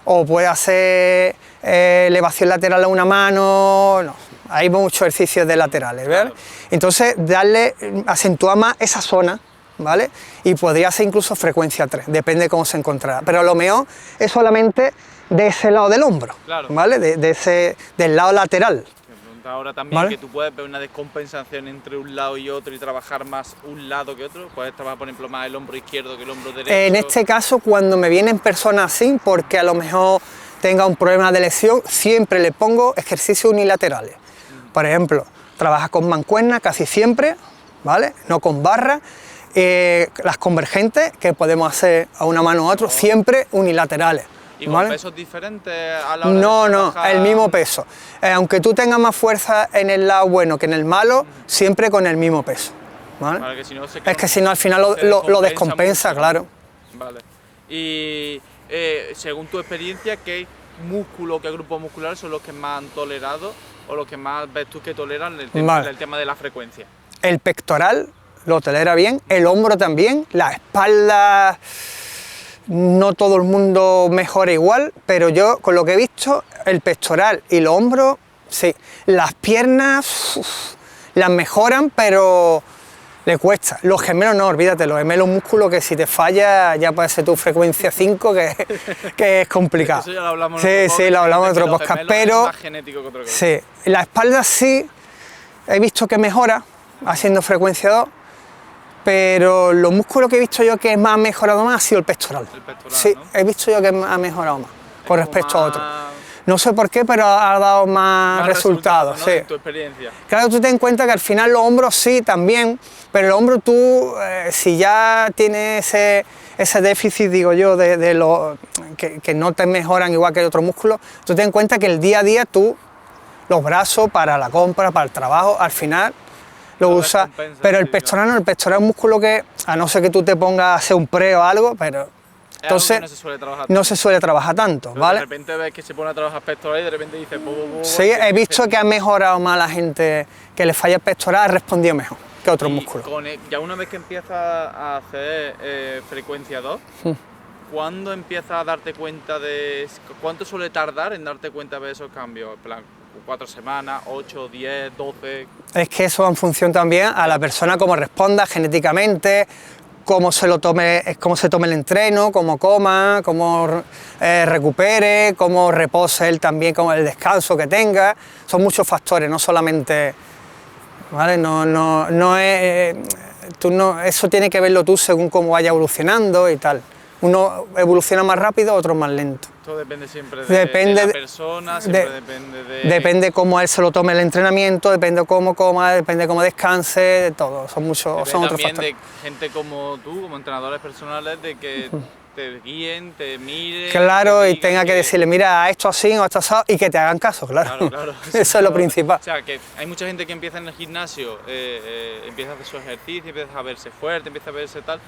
o puede hacer elevación lateral a una mano, no, hay muchos ejercicios de laterales, ¿verdad? Claro. Entonces acentuar más esa zona, ¿vale? Y podría ser incluso frecuencia 3, depende de cómo se encontrará, pero a lo mejor es solamente de ese lado del hombro, claro. ¿Vale? Del lado lateral. Ahora también, ¿vale? Que tú puedes ver una descompensación entre un lado y otro y trabajar más un lado que otro. Puedes trabajar, por ejemplo, más el hombro izquierdo que el hombro derecho. En este caso, cuando me vienen personas así, porque a lo mejor tenga un problema de lesión, siempre le pongo ejercicios unilaterales. Por ejemplo, trabaja con mancuerna casi siempre, ¿vale? No con barra. Las convergentes, que podemos hacer a una mano u otra, siempre unilaterales. ¿Y con pesos diferentes a la hora No, de trabajar? el mismo peso. Aunque tú tengas más fuerza en el lado bueno que en el malo, siempre con el mismo peso. ¿Vale? Vale, que si no es que si no al final lo descompensa, mucho, claro. Vale. Y según tu experiencia, ¿qué músculo, qué grupos musculares son los que más han tolerado o los que más ves tú que toleran el tema de la frecuencia? El pectoral lo tolera bien, el hombro también, la espalda. No todo el mundo mejora igual, pero yo con lo que he visto, el pectoral y los hombros, sí. Las piernas las mejoran, pero le cuesta. Los gemelos no, olvídate, los gemelos músculos que si te falla ya puede ser tu frecuencia 5, que es complicado. Eso ya lo hablamos sí, lo hablamos en otro podcast, pero es más genético que otra cosa. Sí, la espalda sí, he visto que mejora haciendo frecuencia 2. Pero los músculos que he visto yo que más ha mejorado más ha sido el pectoral. El pectoral, sí, ¿no? He visto yo que ha mejorado más con respecto a otros. No sé por qué, pero ha dado más resultados. ¿No? Sí. En tu experiencia. Claro, tú ten en cuenta que al final los hombros sí también, pero el hombro tú, si ya tienes ese déficit, digo yo, que no te mejoran igual que otros músculos, tú ten en cuenta que el día a día tú, los brazos para la compra, para el trabajo, al final lo usas, pero el pectoral no, el pectoral es un músculo que, a no ser que tú te pongas a hacer un pre o algo, pero entonces no se suele trabajar tanto, pero ¿vale? De repente ves que se pone a trabajar pectoral y de repente dices... Sí, he visto que ha mejorado más la gente que le falla el pectoral, ha respondido mejor que otros músculos. Ya una vez que empiezas a hacer frecuencia 2, ¿cuándo empiezas a darte cuenta de... ¿Cuánto suele tardar en darte cuenta de esos cambios? En plan, 4 semanas, 8, 10, 12... Es que eso va en función también a la persona, cómo responda genéticamente, cómo se tome el entreno, cómo coma, cómo recupere, cómo repose él también, como el descanso que tenga. Son muchos factores, no solamente... ¿Vale? No es... eso tiene que verlo tú según cómo vaya evolucionando y tal. Uno evoluciona más rápido, otro más lento. Todo depende siempre de la persona, siempre depende de... Depende cómo él se lo tome el entrenamiento, depende cómo coma, depende cómo descanse, de todo. Son otros factores. También de gente como tú, como entrenadores personales, de que te guíen, te miren... Claro, y tenga que decirle, mira, esto así o esto así, y que te hagan caso, claro. Claro. Eso es lo principal. O sea, que hay mucha gente que empieza en el gimnasio, empieza a hacer su ejercicio, empieza a verse fuerte, empieza a verse tal...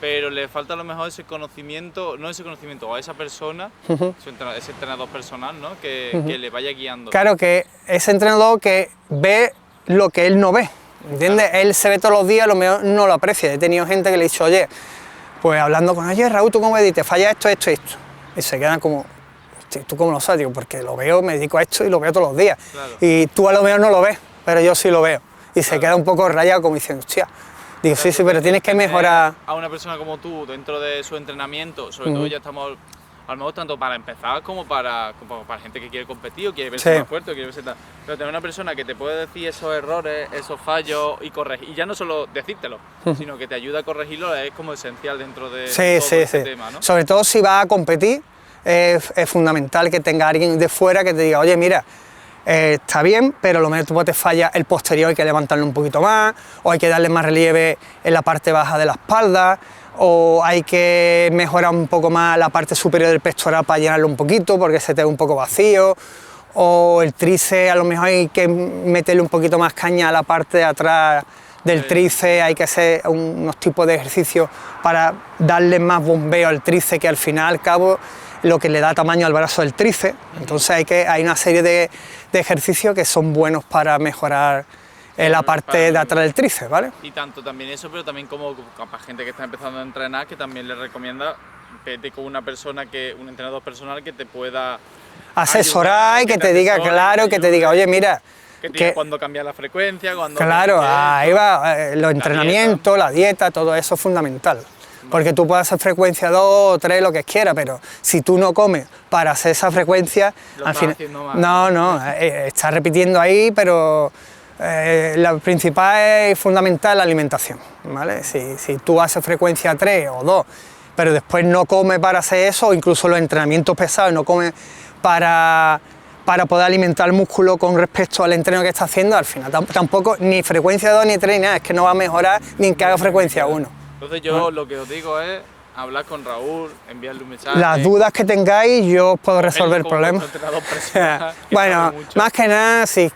pero le falta a lo mejor ese conocimiento, no ese conocimiento, o a esa persona, ese entrenador personal, ¿no? Que le vaya guiando. Claro, que ese entrenador que ve lo que él no ve, ¿entiendes? Claro. Él se ve todos los días, a lo mejor no lo aprecia. He tenido gente que le he dicho, oye, pues hablando con oye, Raúl, ¿tú cómo ves? Te falla esto, esto y esto. Y se quedan como, ¿tú cómo lo sabes? Digo, porque lo veo, me dedico a esto y lo veo todos los días. Claro. Y tú a lo mejor no lo ves, pero yo sí lo veo. Y se queda un poco rayado como diciendo, hostia. Digo, sí, pero tienes que mejorar... A una persona como tú, dentro de su entrenamiento, sobre todo ya estamos, a lo mejor tanto para empezar como para gente que quiere competir o quiere verse más fuerte o quiere verse tal. Pero tener una persona que te puede decir esos errores, esos fallos y corregir, y ya no solo decírtelo, sino que te ayuda a corregirlo, es como esencial dentro de todo este tema, ¿no? Sobre todo si vas a competir, es fundamental que tenga alguien de fuera que te diga, oye, mira, está bien, pero lo mejor te falla el posterior, hay que levantarlo un poquito más, o hay que darle más relieve en la parte baja de la espalda, o hay que mejorar un poco más la parte superior del pectoral para llenarlo un poquito, porque se te ve un poco vacío, o el tríceps, a lo mejor hay que meterle un poquito más caña a la parte de atrás del tríceps, hay que hacer unos tipos de ejercicios para darle más bombeo al tríceps, que al final, al cabo, lo que le da tamaño al brazo del tríceps. Entonces hay una serie de ejercicios que son buenos para mejorar la parte de atrás del tríceps, ¿vale? Y tanto también eso, pero también como para gente que está empezando a entrenar, que también le recomienda vete con una persona un entrenador personal que te pueda asesorar ayudar, y que te diga, claro, que te diga, oye, mira, que te diga cuándo cambiar la frecuencia, cuándo... Claro, ahí va, los entrenamientos, la dieta, todo eso es fundamental. Porque tú puedes hacer frecuencia 2 o 3, lo que quieras, pero si tú no comes para hacer esa frecuencia, al final... Estás repitiendo ahí, pero la principal y fundamental es la alimentación, ¿vale? Si tú haces frecuencia 3 o 2, pero después no comes para hacer eso, o incluso los entrenamientos pesados, no comes para poder alimentar el músculo con respecto al entreno que estás haciendo, al final tampoco ni frecuencia 2 ni 3 ni nada, es que no va a mejorar ni en que haga frecuencia 1. Entonces yo lo que os digo es hablar con Raúl, enviarle un mensaje. Las dudas que tengáis yo os puedo resolver el problema. Bueno, más que nada, si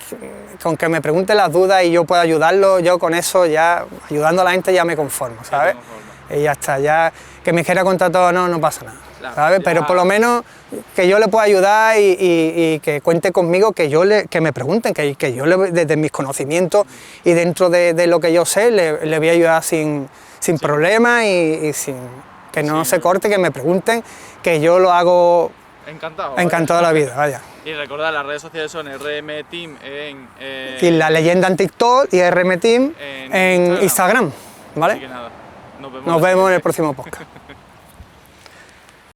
con que me pregunten las dudas y yo pueda ayudarlo, yo con eso ya, ayudando a la gente ya me conformo, ¿sabes? Y ya está, ya que me quiera contar todo no pasa nada, ¿sabes? Pero por lo menos que yo le pueda ayudar y que cuente conmigo, que me pregunten, que yo desde mis conocimientos y dentro de lo que yo sé le voy a ayudar sin problemas y sin que no se corte, que me pregunten, que yo lo hago encantado de la vida, vaya. Y recordad, las redes sociales son RM Team y La Leyenda en TikTok y RM Team en Instagram, ¿vale? Así que nada, nos vemos en el próximo podcast.